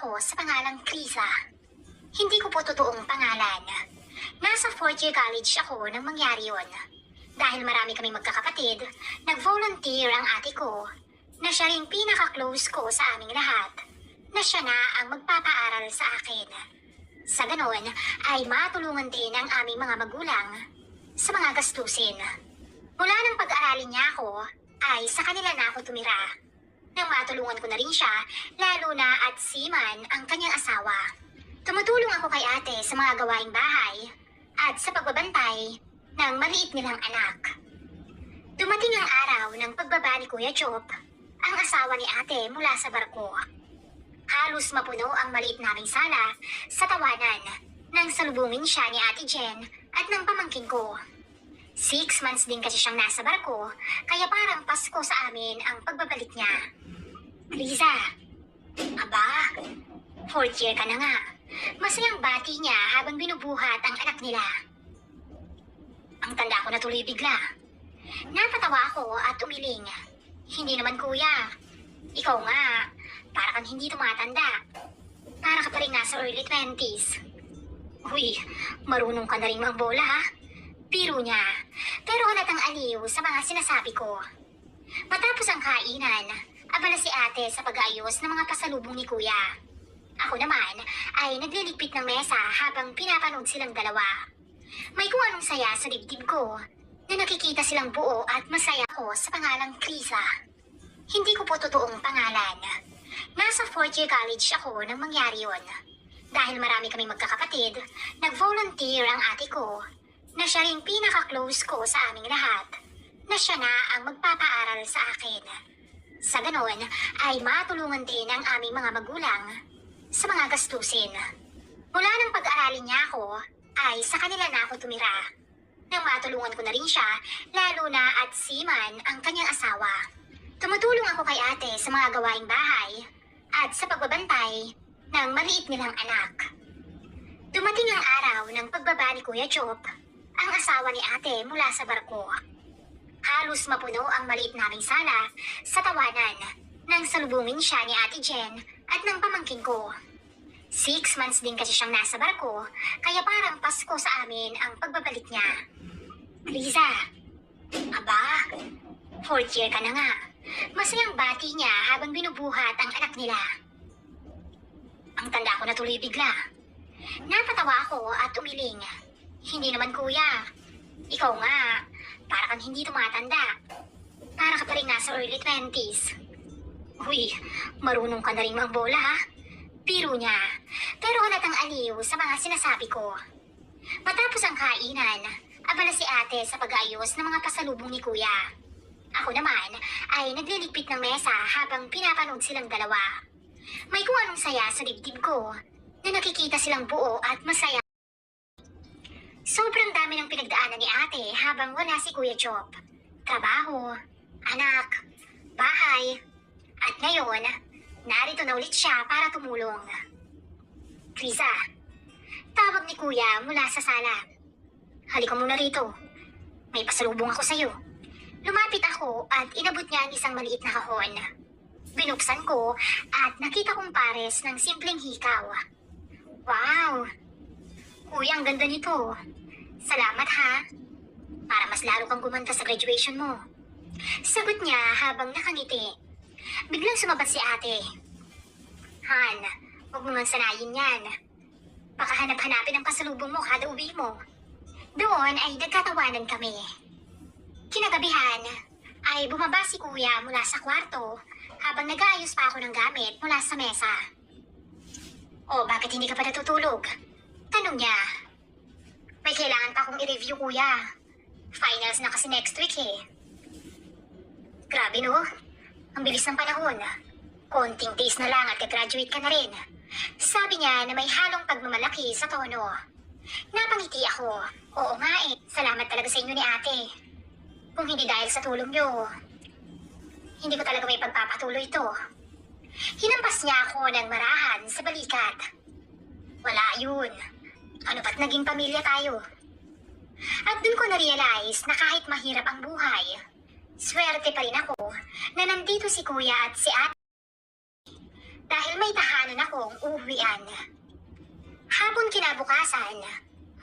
ako sa pangalang Krisa. Hindi ko po totoong pangalan. Nasa 4th year college ako nang mangyari yon. Dahil marami kaming magkakapatid, nag-volunteer ang ate ko na siya ring pinaka-close ko sa aming lahat, na siya na ang magpapaaral sa akin. Sa ganon ay matulungan din ang aming mga magulang sa mga gastusin. Mula nang pag-aaralin niya ako, ay sa kanila na ako tumira. Nang matulungan ko na rin siya, lalo na at Siman ang kanyang asawa. Tumutulong ako kay ate sa mga gawaing bahay at sa pagbabantay ng maliit nilang anak. Dumating ang araw ng pagbaba ni Kuya Chop, ang asawa ni ate mula sa barko. Halos mapuno ang maliit naming sala sa tawanan nang salubungin siya ni Ate Jen at ng pamangkin ko. 6 months din kasi siyang nasa barko, kaya parang Pasko sa amin ang pagbabalik niya. Krisa, aba, 4th year ka na nga. Masayang bati niya habang binubuhat ang anak nila. Ang tanda ko na tuloy bigla. Napatawa ako at umiling. Hindi naman kuya. Ikaw nga, para kang hindi tumatanda. Para ka pa rin nasa early 20s. Uy, marunong ka na rin magbola ha? Biro niya. Pero halatang aliw sa mga sinasabi ko. Matapos ang kainan, abala si ate sa pag-ayos ng mga pasalubong ni kuya. Ako naman ay nagliligpit ng mesa habang pinapanood silang dalawa. May kung anong saya sa dibdib ko na nakikita silang buo at masaya ko sa pangalang Krisa. Hindi ko po totoong pangalan. Nasa 4th year college ako nang mangyari yon. Dahil marami kaming magkakapatid, nag-volunteer ang ate ko na siya ring pinaka-close ko sa aming lahat, na siya na ang magpapaaral sa akin. Sa ganon ay matulungan din ang aming mga magulang sa mga gastusin. Mula nang pag-aralin niya ako, ay sa kanila na ako tumira. Nang matulungan ko na rin siya, lalo na at Siman ang kanyang asawa. Tumutulong ako kay ate sa mga gawaing bahay at sa pagbabantay ng maliit nilang anak. Dumating ang araw ng pagbaba ni Kuya Chop, ang asawa ni ate mula sa barko. Halos mapuno ang maliit naming sala sa tawanan nang salubungin siya ni Ate Jen at ng pamangkin ko. 6 months din kasi siyang nasa barko, kaya parang Pasko sa amin ang pagbabalik niya. Krisa, aba, 4th year ka na nga. Masayang bati niya habang binubuhat ang anak nila. Ang tanda ko na tuloy bigla. Napatawa ako at umiling. Hindi naman kuya. Ikaw nga, para kang hindi tumatanda. Para ka pa rin nasa early 20s. Uy, marunong ka na rin magbola ha? Biro niya. Pero halatang aliw sa mga sinasabi ko. Matapos ang kainan, abala si ate sa pag-ayos ng mga pasalubong ni kuya. Ako naman ay nagliligpit ng mesa habang pinapanood silang dalawa. May kung anong saya sa dibdib ko na nakikita silang buo at masaya. Sobrang dami ng pinagdaanan ni ate habang wala si Kuya Chop. Trabaho, anak, bahay, at ngayon, narito na ulit siya para tumulong. Krisa, tawag ni Kuya mula sa sala. Halika muna rito. May pasalubong ako sa'yo. Lumapit ako at inabot niya ang isang maliit na kahon. Binuksan ko at nakita kong pares ng simpleng hikaw. Wow! Kuya, ang ganda nito. Salamat ha. Para mas lalo kang gumanda sa graduation mo. Sagot niya habang nakangiti. Biglang sumabat si ate. Han, huwag mo ngang sanayin yan. Baka hanap-hanapin ang pasalubong mo kada uwi mo. Doon ay nagkatawanan kami. Kinagabihan ay bumaba si kuya mula sa kwarto habang nag-aayos pa ako ng gamit mula sa mesa. O bakit hindi ka pa natutulog? Tanong niya. May kailangan pa akong i-review kuya. Finals na kasi next week eh. Grabe no? Ang bilis ng panahon. Konting days na lang at graduate ka na rin. Sabi niya na may halong pagmamalaki sa tono. Napangiti ako. Oo nga eh. Salamat talaga sa inyo ni ate. Kung hindi dahil sa tulong niyo, hindi ko talaga may pagpapatuloy ito. Hinampas niya ako ng marahan sa balikat. Wala yun. Ano ba't naging pamilya tayo? At dun ko na-realize na kahit mahirap ang buhay, swerte pa rin ako na nandito si kuya at si ate. Dahil may tahanan akong uwian. Hapon kinabukasan,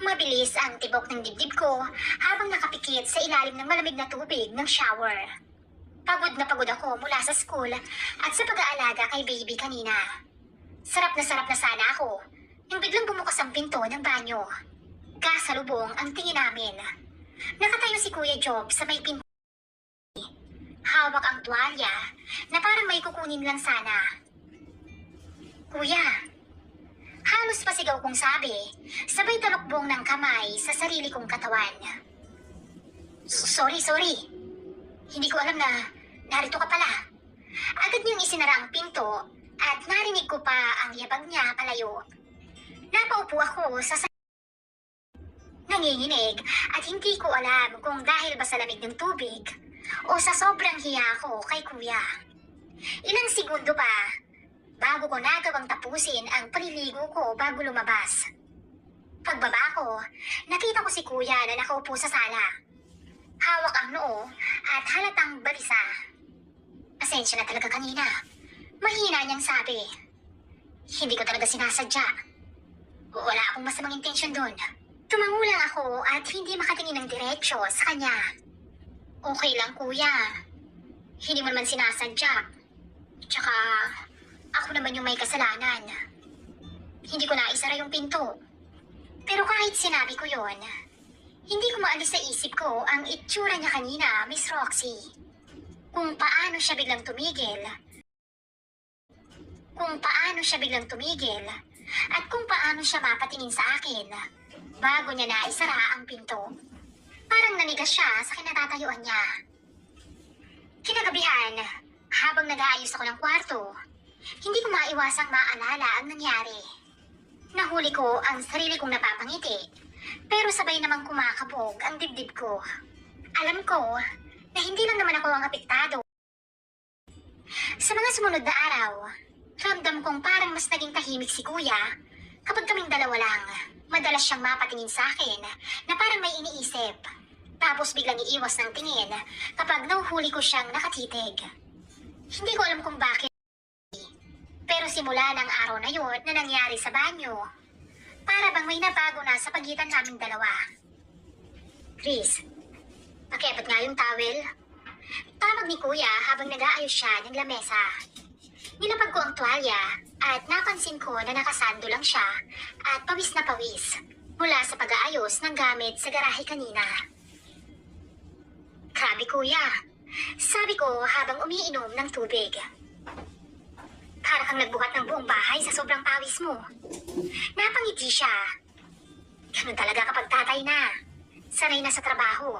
mabilis ang tibok ng dibdib ko habang nakapikit sa ilalim ng malamig na tubig ng shower. Pagod na pagod ako mula sa school at sa pag-aalaga kay baby kanina. Sarap na sana ako nang biglang bumukas ang pinto ng banyo. Kasalubong ang tingin namin. Nakatayo si Kuya Job sa may pinto. Hawak ang tuwalya na parang may kukunin lang sana. Kuya, halos pasigaw kong sabi, sabay talukbong ng kamay sa sarili kong katawan. Sorry. Hindi ko alam na narito ka pala. Agad niyang isinara ang pinto at narinig ko pa ang yabag niya palayo. Napaupo ako sa nanginginig at hindi ko alam kung dahil ba sa lamig ng tubig o sa sobrang hiya ko kay Kuya. Ilang segundo pa bago ko nagawang tapusin ang paliligo ko bago lumabas. Pagbaba ko, nakita ko si Kuya na nakaupo sa sala. Hawak ang noo at halatang balisa. Pasensya na talaga kanina. Mahina niyang sabi. Hindi ko talaga sinasadya. Wala akong masamang intensyon doon. Tumango lang ako at hindi makatingin ng diretsyo sa kanya. Okay lang, Kuya. Hindi mo naman sinasadya. Tsaka, ako naman yung may kasalanan. Hindi ko naisara yung pinto. Pero kahit sinabi ko yon, hindi ko maalis sa isip ko ang itsura niya kanina, Miss Roxy. Kung paano siya biglang tumigil. At kung paano siya mapatingin sa akin bago niya naisara ang pinto. Parang nanigas siya sa kinatatayuan niya. Kinagabihan, habang nag-aayos ako ng kwarto, hindi ko maiwasang maalala ang nangyari. Nahuli ko ang sarili kong napapangiti, pero sabay namang kumakabog ang dibdib ko. Alam ko na hindi lang naman ako ang apektado. Sa mga sumunod na araw, ramdam kong parang mas naging tahimik si Kuya kapag kaming dalawa lang. Madalas siyang mapatingin sa akin na parang may iniisip. Tapos biglang iiwas ng tingin kapag nahuhuli ko siyang nakatitig. Hindi ko alam kung bakit. Pero simula ng araw na yon na nangyari sa banyo, para bang may nabago na sa pagitan naming dalawa. Chris, pakiabot nga yung towel. Tawag ni Kuya habang nag-aayos siya ng lamesa. Nilapag ko ang tuwalya at napansin ko na nakasando lang siya at pawis na pawis mula sa pag-aayos ng gamit sa garahe kanina. Grabe, Kuya, sabi ko habang umiinom ng tubig. Para kang nagbuhat ng buong bahay sa sobrang pawis mo. Napangiti siya. Ganun talaga kapag tatay na. Sanay na sa trabaho.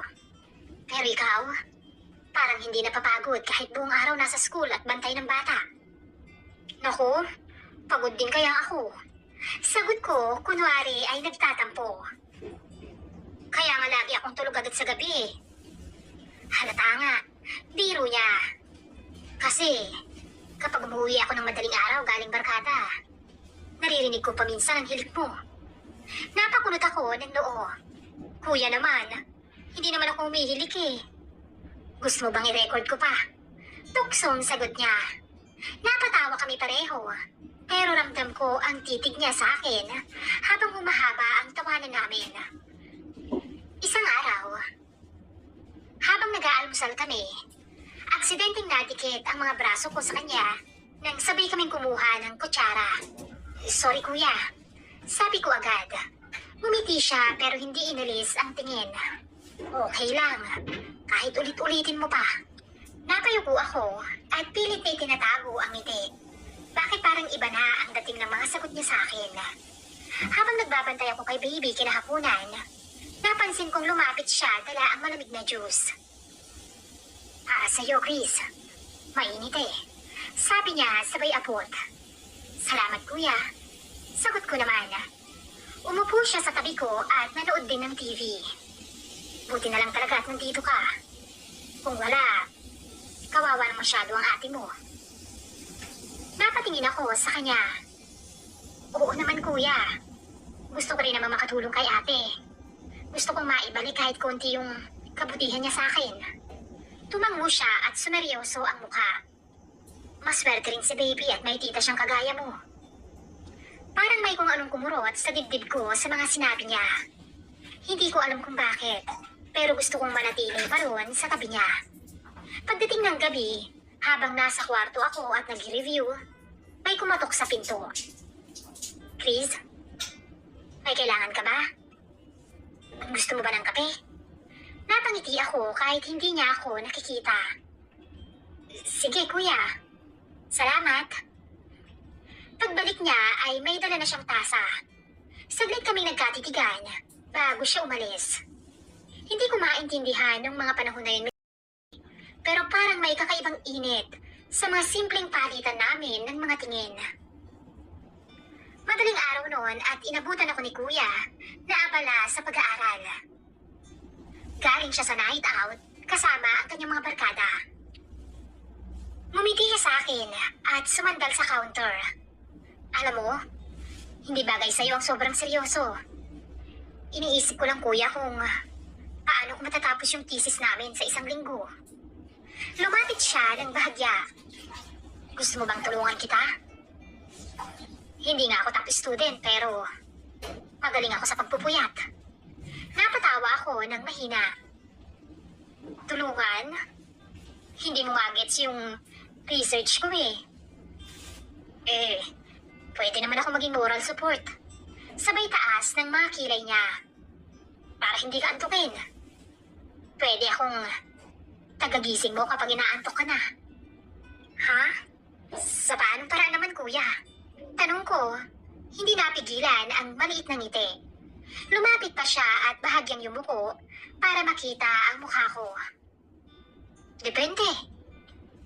Pero ikaw, parang hindi napapagod kahit buong araw nasa school at bantay ng bata. Naku, pagod din kaya ako. Sagot ko, kunwari ay nagtatampo. Kaya nga lagi akong tulog agad sa gabi. Halata nga, biro niya. Kasi, kapag umuwi ako ng madaling araw galing barkada, naririnig ko paminsan ang hilik mo. Napakunot ako ng noo. Kuya naman, hindi naman ako umihilik eh. Gusto mo bang i-record ko pa? Tuksong sagot niya. Napatawa kami pareho, pero ramdam ko ang titig niya sa akin habang humahaba ang tawanan namin. Isang araw, habang nag-aalmusal kami, aksidenteng nadikit ang mga braso ko sa kanya nang sabay kaming kumuha ng kutsara. Sorry, Kuya. Sabi ko agad. Ngumiti siya pero hindi inalis ang tingin. Okay lang. Kahit ulit-ulitin mo pa. Napayuko ako at pilit na itinatago ang ngiti. Bakit parang iba na ang dating ng mga sagot niya sa akin? Habang nagbabantay ako kay baby kinahapunan, napansin kong lumapit siya dala ang malamig na juice. Para sa'yo, Chris. Mainit eh. Sabi niya sabay apot. Salamat, Kuya. Sagot ko naman. Umupo siya sa tabi ko at nanood din ng TV. Buti na lang talaga at nandito ka. Kung wala, kawawa na masyado ang ate mo. Napatingin ako sa kanya. Oo naman, Kuya. Gusto ko rin naman makatulong kay ate. Gusto kong maibalik kahit konti yung kabutihan niya sa akin. Tumango siya at sumeryoso ang mukha. Maswerte rin si baby at may tita siyang kagaya mo. kung anong kumurot sa dibdib ko sa mga sinabi niya. Hindi ko alam kung bakit, pero gusto kong manatili pa roon sa tabi niya. Pagdating ng gabi, habang nasa kwarto ako at nag-review, may kumatok sa pinto. Chris, may kailangan ka ba? Gusto mo ba ng kape? Napangiti ako kahit hindi niya ako nakikita. Sige kuya, salamat. Pagbalik niya ay may dala na siyang tasa. Saglit kaming nagkatitigan bago siya umalis. Hindi ko maintindihan ng mga panahon na yun, pero parang may kakaibang init sa mga simpleng palitan namin ng mga tingin. Madaling araw noon at inabutan ako ni Kuya na abala sa pag-aaral. Galing siya sa night out kasama ang kanyang mga barkada. Ngumiti siya sa akin at sumandal sa counter. Alam mo, hindi bagay sa'yo ang sobrang seryoso. Iniisip ko lang kuya kung paano ko matatapos yung thesis namin sa isang linggo. Lumapit siya ng bahagya. Gusto mo bang tulungan kita? Hindi nga ako top student pero magaling ako sa pagpupuyat. Napatawa ako ng mahina. Tulungan? Hindi mo nga gets yung research ko eh. Pwede naman ako maging moral support. Sabay taas ng mga kilay niya. Para hindi ka antukin. Pwede akong tagagising mo kapag inaantok ka na. Ha? Sa paanong paraan naman kuya? Tanong ko, hindi napigilan ang maliit na ngiti. Lumapit pa siya at bahagyang yumuko para makita ang mukha ko. Depende.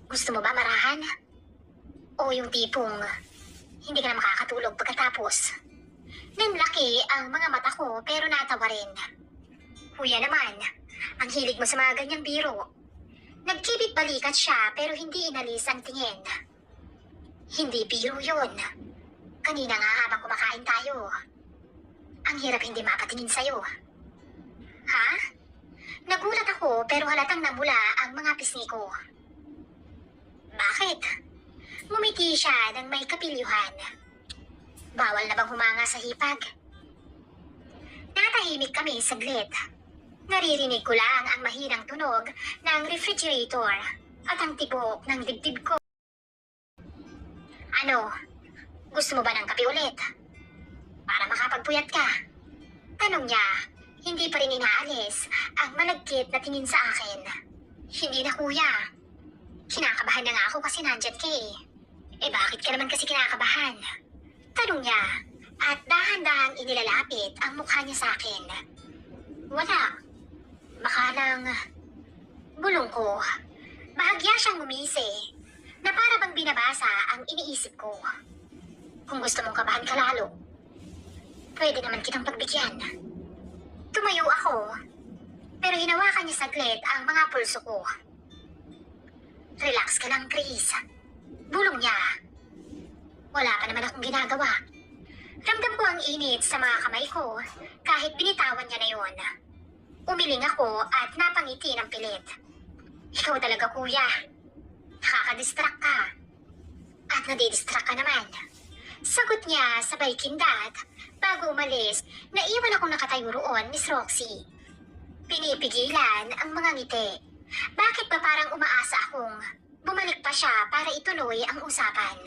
Gusto mo ba marahan? O yung tipong hindi ka na makakatulog pagkatapos? Nanlaki ang mga mata ko pero natawa rin. Kuya naman, ang hilig mo sa mga ganyang biro. Nagkibit balikat siya pero hindi inalis ang tingin. Hindi biro yun. Kanina nga habang kumakain tayo. Ang hirap hindi mapatingin sa'yo. Ha? Nagulat ako pero halatang namula ang mga pisngi ko. Bakit? Ngumiti siya ng may kapilyuhan. Bawal na bang humanga sa hipag? Natahimik kami saglit. Naririnig ko lang ang mahirang tunog ng refrigerator at ang tibok ng dibdib ko. Ano? Gusto mo ba ng kape ulit? Para makapagpuyat ka. Tanong niya, hindi pa rin inaalis ang malagkit na tingin sa akin. Hindi na kuya. Kinakabahan na nga ako kasi nandyan ka eh. Bakit ka naman kasi kinakabahan? Tanong niya at dahan-dahang inilalapit ang mukha niya sa akin. Wala. Baka lang bulong ko. Bahagya siyang ngumisi na para bang binabasa ang iniisip ko. Kung gusto mong kabahan ka lalo, pwede naman kitang pagbigyan. Tumayo ako, pero hinawakan niya saglit ang mga pulso ko. Relax ka lang, Chris. Bulong niya. Wala pa naman akong ginagawa. Ramdam ko ang init sa mga kamay ko kahit binitawan niya na yon. Umiling ako at napangiti ng pilit. Ikaw talaga kuya. Nakakadistract ka. At nadidistract ka naman. Sagot niya sabay kindat. Bago umalis, naiwan akong nakatayo roon, Miss Roxy. Pinipigilan ang mga ngiti. Bakit ba parang umaasa akong bumalik pa siya para ituloy ang usapan?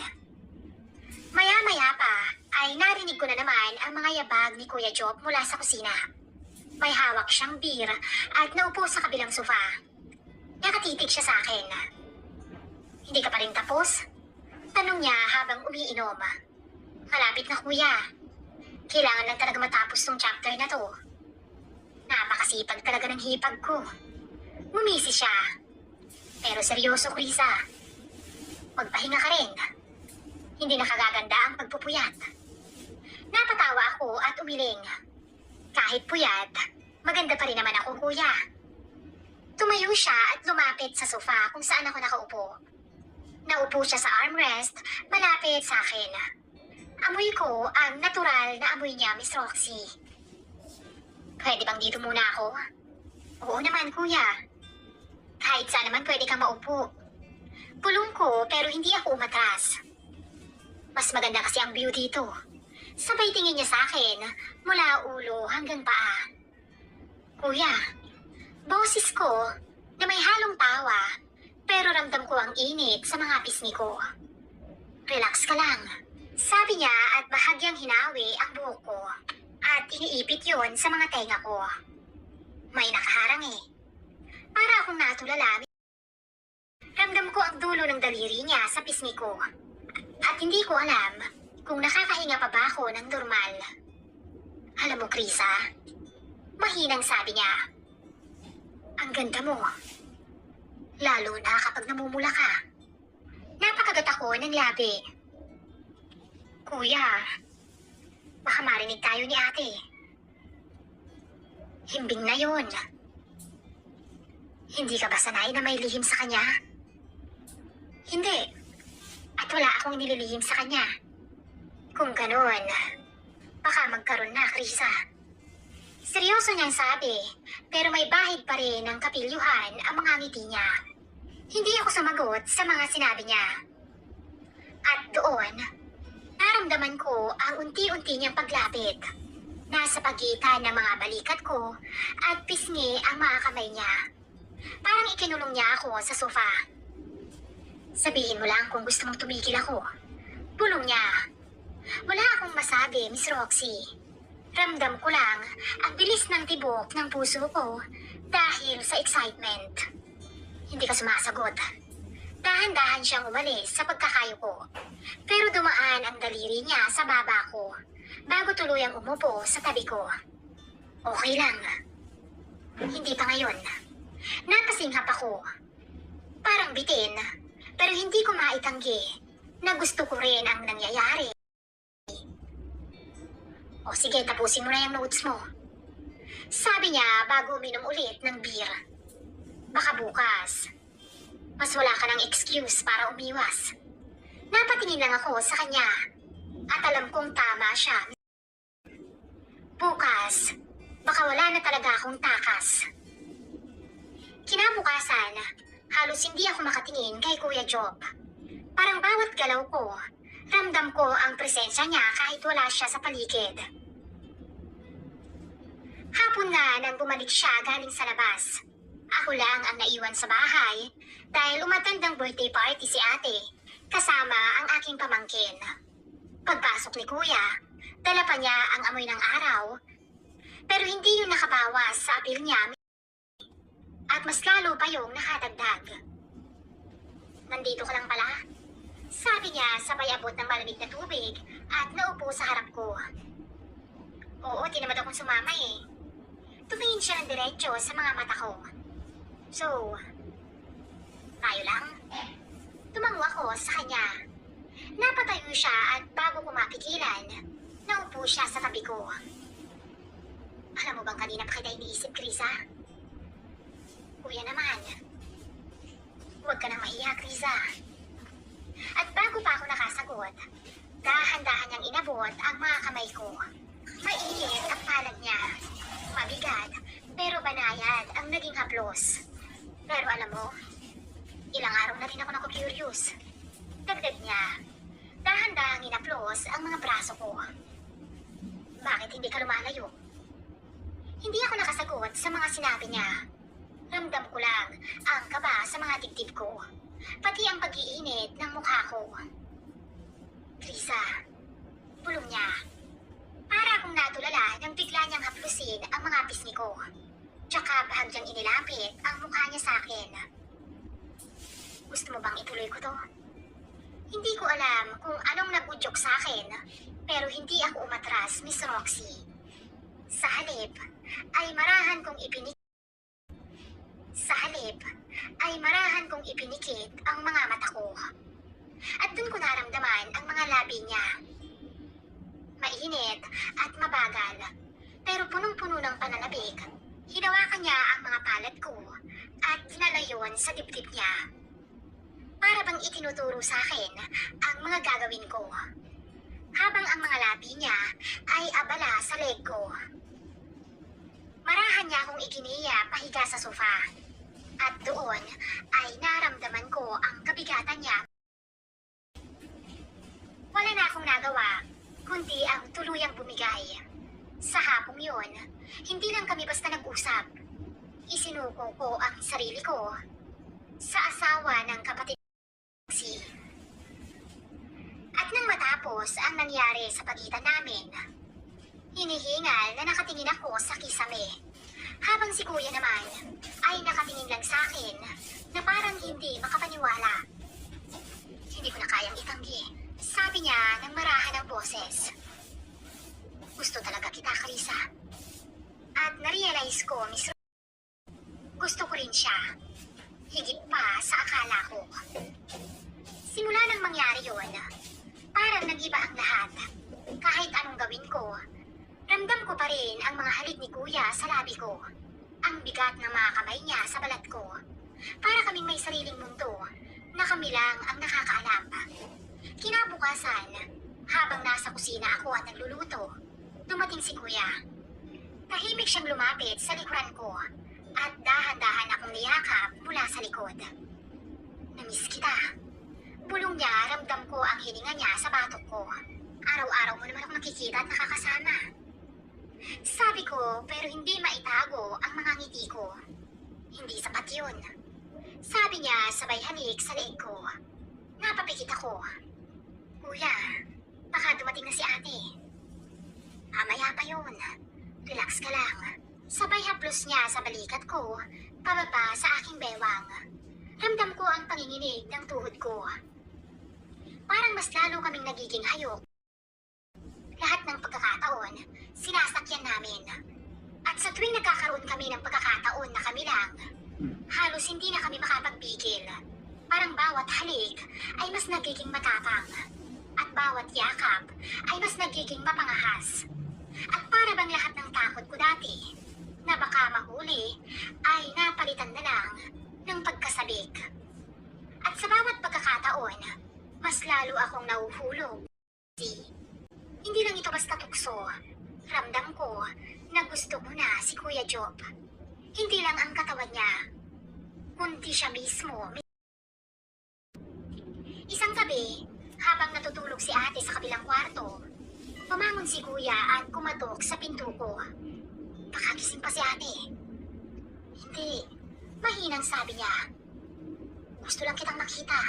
Maya-maya pa ay narinig ko na naman ang mga yabag ni Kuya Job mula sa kusina. May hawak siyang beer at naupo sa kabilang sofa. Nakatitig siya sa akin. Hindi ka pa rin tapos? Tanong niya habang umiinom. Malapit na kuya. Kailangan lang talaga matapos tong chapter na to. Napakasipag talaga ng hipag ko. Ngumisi siya. Pero seryoso, Krisa. Magpahinga ka rin. Hindi nakagaganda ang pagpupuyat. Napatawa ako at umiling. Kahit puyat, maganda pa rin naman ako, kuya. Tumayo siya at lumapit sa sofa kung saan ako nakaupo. Naupo siya sa armrest, malapit sa akin. Amoy ko ang natural na amoy niya, Miss Roxy. Pwede bang dito muna ako? Oo naman, kuya. Kahit saan naman pwede kang maupo. Pulong ko pero hindi ako umatras. Mas maganda kasi ang view dito. Sabay tingin niya sa akin mula ulo hanggang paa. Kuya, boses ko na may halong tawa pero ramdam ko ang init sa mga pisngi ko. Relax ka lang, sabi niya at bahagyang hinawi ang buhok ko at iniipit yon sa mga tenga ko. May nakaharang eh. Para akong natulala. Ramdam ko ang dulo ng daliri niya sa pisngi ko. At hindi ko alam kung nakakahinga pa ba ako ng normal. Alam mo, Krisa, mahinang sabi niya. Ang ganda mo. Lalo na kapag namumula ka. Napakagat ako ng labi. Kuya, baka marinig tayo ni ate. Himbing na yon. Hindi ka ba sanay na may lihim sa kanya? Hindi. At wala akong nililihim sa kanya. Kung ganun, baka magkaroon na, Krisa. Seryoso niyang sabi, pero may bahid pa rin ng kapilyuhan ang mga ngiti niya. Hindi ako sumagot sa mga sinabi niya. At doon, naramdaman ko ang unti-unti niyang paglapit. Nasa pagitan ng mga balikat ko at pisngi ang mga kamay niya. Parang ikinulong niya ako sa sofa. Sabihin mo lang kung gusto mong tumigil ako. Bulong niya. Wala akong masabi, Miss Roxy. Ramdam ko lang ang bilis ng tibok ng puso ko dahil sa excitement. Hindi ka sumasagot. Dahan-dahan siyang umalis sa pagkakayo ko. Pero dumaan ang daliri niya sa baba ko bago tuluyang umupo sa tabi ko. Okay lang. Hindi pa ngayon. Napasinghap ako. Parang bitin, pero hindi ko maitanggi na gusto ko rin ang nangyayari. O sige, tapusin mo na yung notes mo. Sabi niya bago uminom ulit ng beer. Baka bukas, mas wala ka ng excuse para umiwas. Napatingin lang ako sa kanya at alam kong tama siya. Bukas, baka wala na talaga akong takas. Kinabukasan, halos hindi ako makatingin kay Kuya Job. Parang bawat galaw ko, ramdam ko ang presensya niya kahit wala siya sa paligid. Hapon na nang bumalik siya galing sa labas. Ako lang ang naiwan sa bahay dahil umattend ng birthday party si ate, kasama ang aking pamangkin. Pagpasok ni Kuya, dala pa niya ang amoy ng araw, pero hindi yun nakabawas sa apil niya at mas lalo pa yung nakadagdag. Nandito ka lang pala? Sabi niya sabay abot ng malamig na tubig at naupo sa harap ko. Oo, tinamad akong sumama eh. Tumingin siya ng diretso sa mga mata ko. So, tayo lang? Tumango ako sa kanya. Napatayo siya at bago ko mapigilan, naupo siya sa tabi ko. Alam mo bang kanina pa kita iniisip, Krisa? Kuya naman. Huwag ka nang mahiya, Krisa. At bago pa ako nakasagot, dahan-dahan niyang inabot ang mga kamay ko. Mainit ang palad niya. Mabigat, pero banayad ang naging haplos. Pero alam mo, ilang araw na rin ako naku-curious. Dagdag niya, dahan-dahang inaplos ang mga braso ko. Bakit hindi ka lumalayo? Hindi ako nakasagot sa mga sinabi niya. Ramdam ko lang ang kaba sa mga dibdib ko, pati ang pag-iinit ng mukha ko. Krisa, bulong niya. Para akong natulala nang bigla niyang haplusin ang mga pisngi ko. Tsaka bahagyang inilapit ang mukha niya sa akin. Gusto mo bang ituloy ko to? Hindi ko alam kung anong nagudyok sa akin, pero hindi ako umatras, Miss Roxy. Sa halip, ay marahan kong ipinikit ang mga mata ko. At dun ko naramdaman ang mga labi niya. Mainit at mabagal, pero punong-puno ng pananabik. Hinawakan niya ang mga palad ko at dinala yon sa dibdib niya. Para bang itinuturo sa akin ang mga gagawin ko. Habang ang mga labi niya ay abala sa leg ko. Marahan niya akong iginiya pahiga sa sofa. At doon ay naramdaman ko ang kabigatan niya. Wala na akong nagawa, kundi ang tuluyang bumigay. Sa hapong yon, hindi lang kami basta nag-usap. Isinuko ko ang sarili ko sa asawa ng kapatid ko si. At nang matapos ang nangyari sa pagitan namin, hinihingal na nakatingin ako sa kisame. Habang si kuya naman ay nakatingin lang sa akin na parang hindi makapaniwala. Hindi ko na kayang itanggi. Sabi niya ng marahan ng boses. Gusto talaga kita, Carissa. At narealize ko, Miss Ro, gusto ko rin siya. Higit pa sa akala ko. Simula nang mangyari yun, parang nag-iba ang lahat. Kahit anong gawin ko, ramdam ko pa rin ang mga halik ni kuya sa labi ko. Ang bigat ng mga kamay niya sa balat ko. Para kaming may sariling mundo na kami lang ang nakakaalam. Kinabukasan, habang nasa kusina ako at nagluluto, dumating si kuya. Tahimik siyang lumapit sa likuran ko at dahan-dahan akong niyakap mula sa likod. Namiss kita. Bulong niya, ramdam ko ang hininga niya sa batok ko. Araw-araw mo naman ako nakikita at nakakasama. Sabi ko, pero hindi maitago ang mga ngiti ko. Hindi sapat yun. Sabi niya sabay halik sa leeg ko. Napapikit ako. Kuya, baka dumating na si ate. Mamaya pa yun. Relax ka lang. Sabay haplos niya sa balikat ko, pababa sa aking bewang. Ramdam ko ang panginginig ng tuhod ko. Parang mas lalo kaming nagiging hayok. Lahat ng pagkakataon, sinasakyan namin. At sa tuwing nagkakaroon kami ng pagkakataon na kami lang, halos hindi na kami makapagbigil. Parang bawat halik ay mas nagiging matapang. At bawat yakap ay mas nagiging mapangahas. At para bang lahat ng takot ko dati, na baka mahuli, ay napalitan na lang ng pagkasabik. At sa bawat pagkakataon, mas lalo akong nahuhulog. Hindi lang ito basta tukso. Ramdam ko na gusto ko na si Kuya Job. Hindi lang ang katawan niya, kundi siya mismo. Isang gabi, habang natutulog si ate sa kabilang kwarto, bumangon si kuya at kumatok sa pinto ko. Baka gising pa si ate. Hindi, mahinang sabi niya. Gusto lang kitang makita.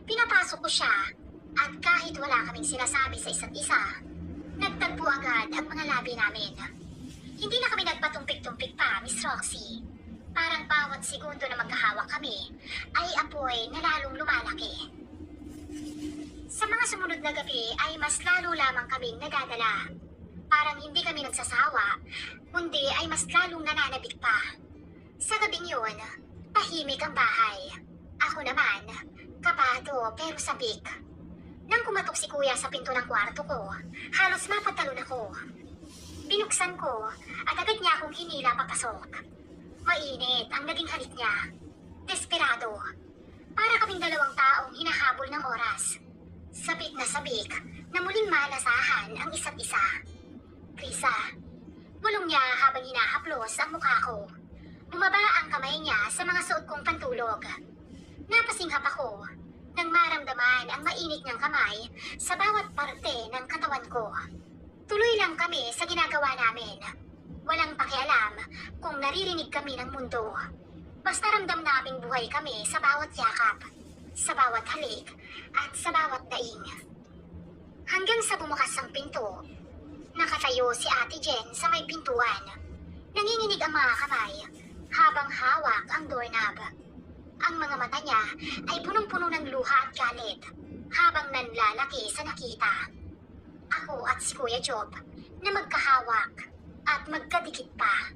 Pinapasok ko siya at kahit wala kaming sinasabi sa isa't isa, nagtagpo agad ang mga labi namin. Hindi na kami nagpatumpik-tumpik pa, Miss Roxy. Parang bawat segundo na magkahawak kami ay apoy na lalong lumalaki. Sa mga sumunod na gabi ay mas lalo lamang kaming nadadala. Parang hindi kami nagsasawa, kundi ay mas lalong nananabik pa. Sa gabing yun, tahimik ang bahay. Ako naman, kabado pero sabik. Nang kumatok si kuya sa pinto ng kwarto ko, halos mapatalon ako. Binuksan ko at agad niya akong hinila papasok. Mainit ang naging halik niya. Desperado. Para kaming dalawang taong hinahabol ng oras. Sabik na muling malasahan ang isa't isa. Krisa, bulong niya habang hinahaplos ang mukha ko. Bumaba ang kamay niya sa mga suot kong pantulog. Napasinghap ako nang maramdaman ang mainit niyang kamay sa bawat parte ng katawan ko. Tuloy lang kami sa ginagawa namin. Walang pakialam kung naririnig kami ng mundo. Basta ramdam naming buhay kami sa bawat yakap, sa bawat halik, at sa bawat daing. Hanggang sa bumukas ang pinto, nakatayo si Ate Jen sa may pintuan. Nanginginig ang mga kamay habang hawak ang doorknob. Ang mga mata niya ay punong-puno ng luha at galit habang nanlalaki sa nakita. Ako at si Kuya Job na magkahawak at magkadikit pa.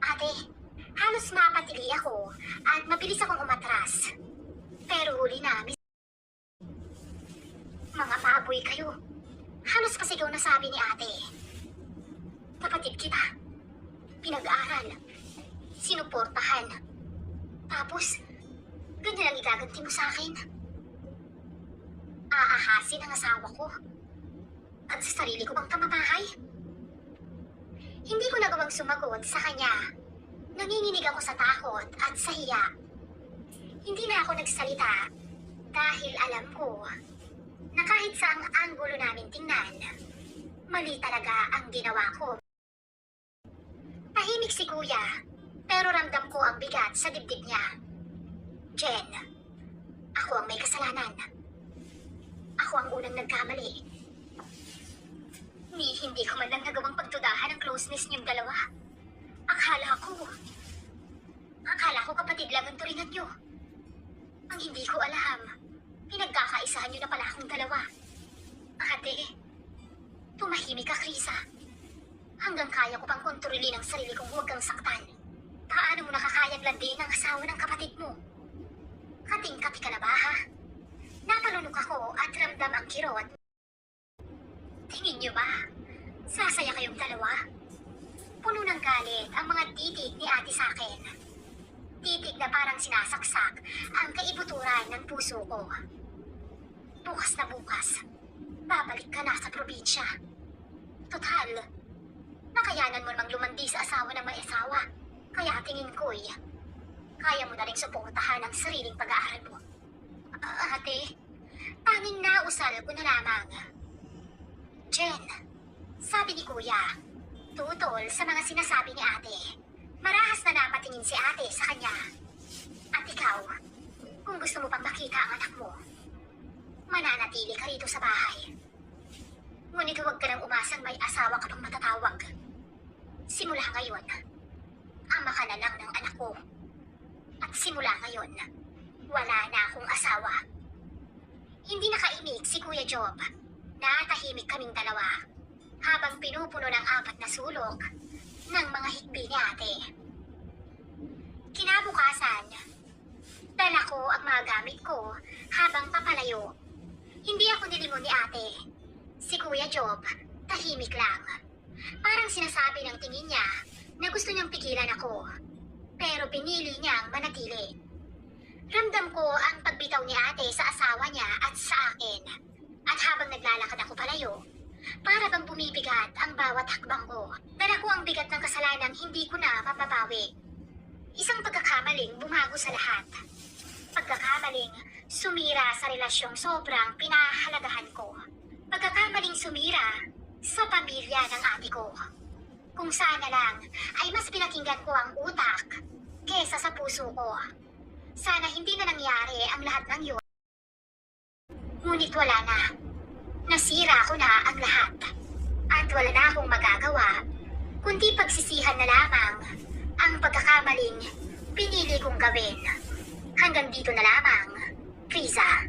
Ate, halos mapatili ako at mabilis akong umatras. Pero huli na, mga baboy kayo. Halos pasigaw na sabi ni ate. Kapatid kita. Pinag-aaral. Sinuportahan. Tapos, ganyan ang igaganti mo sa akin. Aahasin ang asawa ko. At sa sarili ko bang pamamahay? Hindi ko nagawang sumagot sa kanya. Nanginginig ako sa takot at sa hiya. Hindi na ako nagsalita dahil alam ko na kahit sa ang anggulo namin tingnan, mali talaga ang ginawa ko. Tahimik si Kuya, pero ramdam ko ang bigat sa dibdib niya. Jen, ako ang may kasalanan. Ako ang unang nagkamali. Hindi ko man lang nagawang pagdudahan ang closeness niyong dalawa. Akala ko kapatid lang ang turingan niyo. Ang hindi ko alam, pinagkakaisahan niyo na pala akong dalawa. Ate, tumahimik ka, Krisa. Hanggang kaya ko pang kontrolin ang sarili kong huwag kang saktan. Paano mo nakakayang landin ang asawa ng kapatid mo? Kating-kati ka na ba, ha? Napalunok ako at ramdam ang kirot. Tingin niyo ba? Sasaya kayong dalawa? Puno ng galit ang mga titig ni ate sa akin. Titig na parang sinasaksak ang kaibuturan ng puso ko. Bukas na bukas, babalik ka na sa probinsya. Total, nakayanan mo namang lumandi sa asawa ng may asawa. Kaya tingin ko'y, kaya mo na rin suportahan ang sariling pag-aaral mo. Ate, tanging nausal ko na lamang. Jen, sabi ni Kuya, tutol sa mga sinasabi ni ate. Marahas na napatingin si ate sa kanya. At ikaw, kung gusto mo pang makita ang anak mo, mananatili ka rito sa bahay. Ngunit huwag ka nang umasang may asawa ka pang matatawag. Simula ngayon, ama ka na lang ng anak ko. At simula ngayon, wala na akong asawa. Hindi nakaimik si Kuya Job. Natahimik kaming dalawa habang pinupuno ng 4 na sulok ng mga hikbi ni ate. Kinabukasan, dala ko ang mga gamit ko habang papalayo. Hindi ako nilingon ni ate. Si Kuya Job, tahimik lang. Parang sinasabi ng tingin niya na gusto niyang pigilan ako. Pero pinili niyang manatili. Ramdam ko ang pagbitaw ni ate sa asawa niya at sa akin. At habang naglalakad ako palayo, para bang bumibigat ang bawat hakbang ko. Dala ko ang bigat ng kasalanang hindi ko na mapapawi. Isang pagkakamaling bumago sa lahat. Pagkakamaling sumira sa relasyong sobrang pinahalagahan ko. Pagkakamaling sumira sa pamilya ng ate ko. Kung sana lang ay mas pinakinggan ko ang utak kesa sa puso ko. Sana hindi na nangyari ang lahat ng yun. Ngunit wala na. Nasira ko na ang lahat. At wala na akong magagawa, kundi pagsisihan na lamang ang pagkakamaling pinili kong gawin. Hanggang dito na lamang, Krisa.